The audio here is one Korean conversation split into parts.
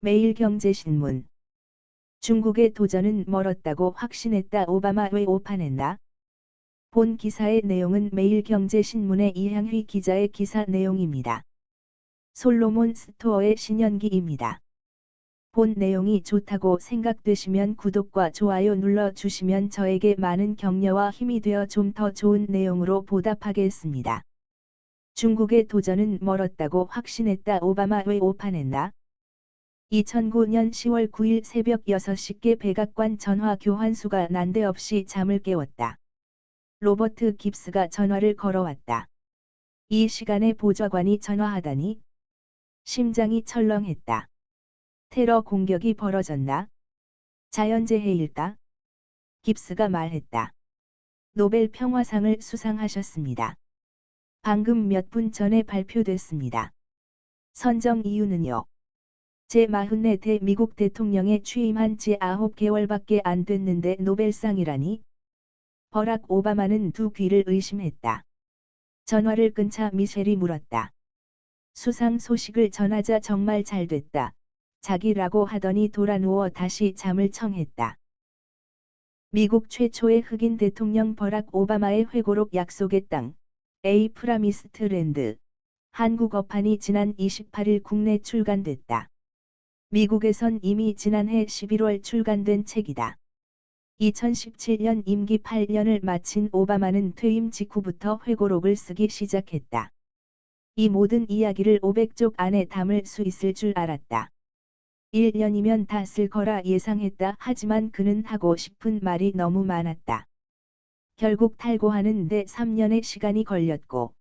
매일경제신문. 중국의 도전은 멀었다고 확신했다. 오바마 왜 오판했나? 본 기사의 내용은 매일경제신문의 이향휘 기자의 기사 내용입니다. 솔로몬 스토어의 신연기입니다. 본 내용이 좋다고 생각되시면 구독과 좋아요 눌러주시면 저에게 많은 격려와 힘이 되어 좀 더 좋은 내용으로 보답하겠습니다. 중국의 도전은 멀었다고 확신했다. 오바마 왜 오판했나? 2009년 10월 9일 새벽 6시께 백악관 전화 교환수가 난데없이 잠을 깨웠다. 로버트 깁스가 전화를 걸어왔다. 이 시간에 보좌관이 전화하다니 심장이 철렁했다. 테러 공격이 벌어졌나? 자연재해일까? 깁스가 말했다. 노벨 평화상을 수상하셨습니다. 방금 몇 분 전에 발표됐습니다. 선정 이유는요? 제44대 미국 대통령에 취임한 지 9개월밖에 안 됐는데 노벨상이라니? 버락 오바마는 두 귀를 의심했다. 전화를 끊자 미셸이 물었다. 수상 소식을 전하자 정말 잘 됐다. 자기라고 하더니 돌아누워 다시 잠을 청했다. 미국 최초의 흑인 대통령 버락 오바마의 회고록 약속의 땅, A 프라미스트 랜드, 한국 어판이 지난 28일 국내 출간됐다. 미국에선 이미 지난해 11월 출간된 책이다. 2017년 임기 8년을 마친 오바마는 퇴임 직후부터 회고록을 쓰기 시작했다. 이 모든 이야기를 500쪽 안에 담을 수 있을 줄 알았다. 1년이면 다 쓸 거라 예상했다. 하지만 그는 하고 싶은 말이 너무 많았다. 결국 탈고하는 데 3년의 시간이 걸렸고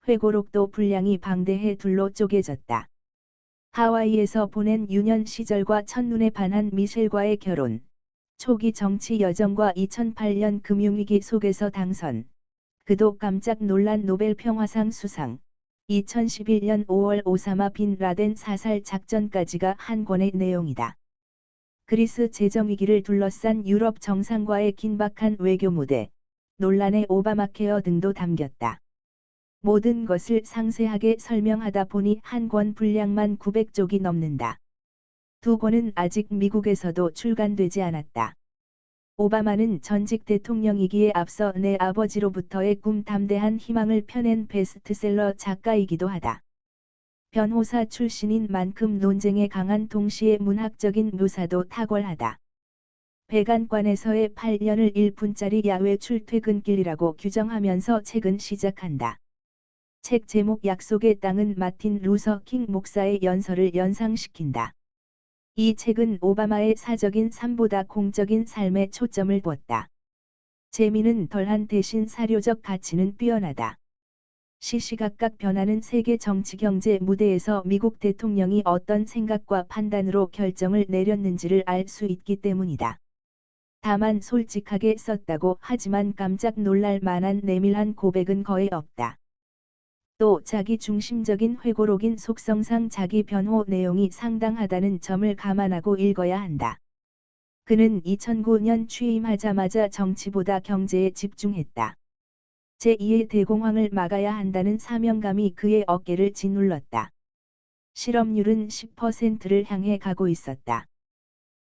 회고록도 분량이 방대해 둘로 쪼개졌다. 하와이에서 보낸 유년 시절과 첫눈에 반한 미셸과의 결혼, 초기 정치 여정과 2008년 금융위기 속에서 당선, 그도 깜짝 놀란 노벨 평화상 수상, 2011년 5월 오사마 빈 라덴 사살 작전까지가 한 권의 내용이다. 그리스 재정위기를 둘러싼 유럽 정상과의 긴박한 외교 무대, 논란의 오바마케어 등도 담겼다. 모든 것을 상세하게 설명하다 보니 한 권 분량만 900쪽이 넘는다. 두 권은 아직 미국에서도 출간되지 않았다. 오바마는 전직 대통령이기에 앞서 내 아버지로부터의 꿈 담대한 희망을 펴낸 베스트셀러 작가이기도 하다. 변호사 출신인 만큼 논쟁에 강한 동시에 문학적인 묘사도 탁월하다. 백안관에서의 8년을 1분짜리 야외 출퇴근길이라고 규정하면서 책은 시작한다. 책 제목 약속의 땅은 마틴 루서 킹 목사의 연설을 연상시킨다. 이 책은 오바마의 사적인 삶보다 공적인 삶에 초점을 두었다. 재미는 덜한 대신 사료적 가치는 뛰어나다. 시시각각 변하는 세계 정치 경제 무대에서 미국 대통령이 어떤 생각과 판단으로 결정을 내렸는지를 알 수 있기 때문이다. 다만 솔직하게 썼다고 하지만 깜짝 놀랄 만한 내밀한 고백은 거의 없다. 또 자기 중심적인 회고록인 속성상 자기 변호 내용이 상당하다는 점을 감안하고 읽어야 한다. 그는 2009년 취임하자마자 정치보다 경제에 집중했다. 제2의 대공황을 막아야 한다는 사명감이 그의 어깨를 짓눌렀다. 실업률은 10%를 향해 가고 있었다.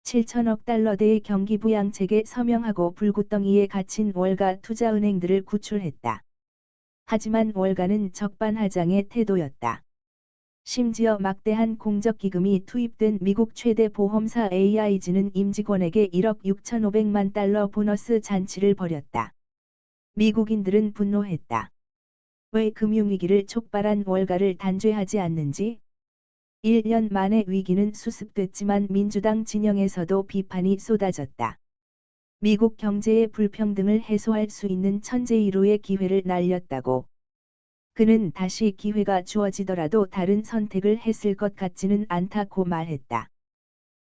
7천억 달러대의 경기부양책에 서명하고 불구덩이에 갇힌 월가 투자은행들을 구출했다. 하지만 월가는 적반하장의 태도였다. 심지어 막대한 공적기금이 투입된 미국 최대 보험사 AIG는 임직원에게 1억 6,500만 달러 보너스 잔치를 벌였다. 미국인들은 분노했다. 왜 금융위기를 촉발한 월가를 단죄하지 않는지? 1년 만에 위기는 수습됐지만 민주당 진영에서도 비판이 쏟아졌다. 미국 경제의 불평등을 해소할 수 있는 천재일호의 기회를 날렸다고. 그는 다시 기회가 주어지더라도 다른 선택을 했을 것 같지는 않다고 말했다.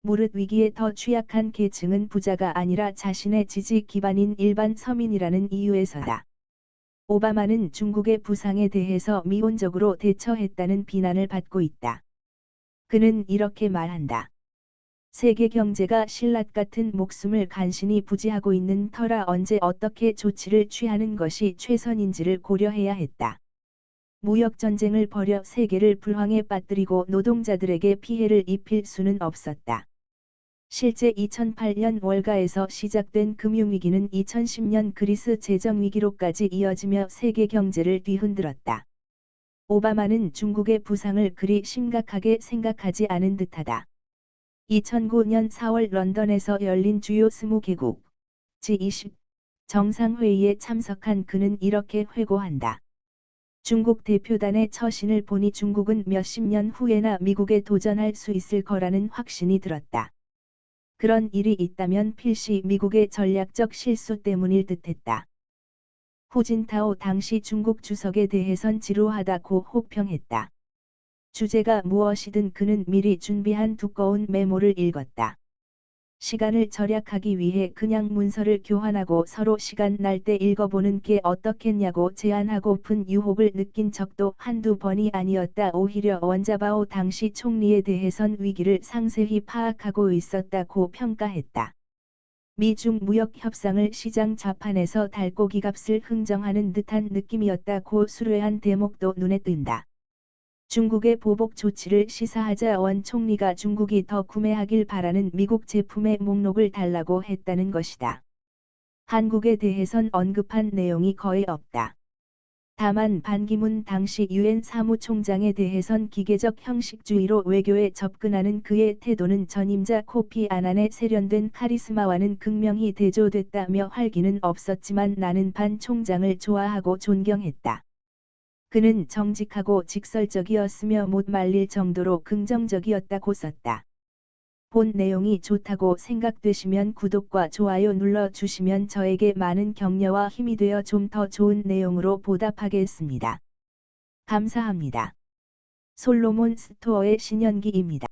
무릇 위기에 더 취약한 계층은 부자가 아니라 자신의 지지 기반인 일반 서민이라는 이유에서다. 오바마는 중국의 부상에 대해서 미온적으로 대처했다는 비난을 받고 있다. 그는 이렇게 말한다. 세계 경제가 신라 같은 목숨을 간신히 부지하고 있는 터라 언제 어떻게 조치를 취하는 것이 최선인지를 고려해야 했다. 무역전쟁을 벌여 세계를 불황에 빠뜨리고 노동자들에게 피해를 입힐 수는 없었다. 실제 2008년 월가에서 시작된 금융위기는 2010년 그리스 재정위기로까지 이어지며 세계 경제를 뒤흔들었다. 오바마는 중국의 부상을 그리 심각하게 생각하지 않은 듯하다. 2009년 4월 런던에서 열린 주요 20개국 G20 정상회의에 참석한 그는 이렇게 회고한다. 중국 대표단의 처신을 보니 중국은 몇십 년 후에나 미국에 도전할 수 있을 거라는 확신이 들었다. 그런 일이 있다면 필시 미국의 전략적 실수 때문일 듯했다. 후진타오 당시 중국 주석에 대해선 지루하다고 혹평했다. 주제가 무엇이든 그는 미리 준비한 두꺼운 메모를 읽었다. 시간을 절약하기 위해 그냥 문서를 교환하고 서로 시간 날 때 읽어보는 게 어떻겠냐고 제안하고픈 유혹을 느낀 적도 한두 번이 아니었다. 오히려 원자바오 당시 총리에 대해선 위기를 상세히 파악하고 있었다고 평가했다. 미중 무역 협상을 시장 좌판에서 달고기값을 흥정하는 듯한 느낌이었다고 수뢰한 대목도 눈에 띈다. 중국의 보복 조치를 시사하자 원 총리가 중국이 더 구매하길 바라는 미국 제품의 목록을 달라고 했다는 것이다. 한국에 대해선 언급한 내용이 거의 없다. 다만 반기문 당시 유엔 사무총장에 대해선 기계적 형식주의로 외교에 접근하는 그의 태도는 전임자 코피 아난의 세련된 카리스마와는 극명히 대조됐다며 활기는 없었지만 나는 반 총장을 좋아하고 존경했다. 그는 정직하고 직설적이었으며 못 말릴 정도로 긍정적이었다고 썼다. 본 내용이 좋다고 생각되시면 구독과 좋아요 눌러주시면 저에게 많은 격려와 힘이 되어 좀 더 좋은 내용으로 보답하겠습니다. 감사합니다. 솔로몬 스토어의 신현기입니다.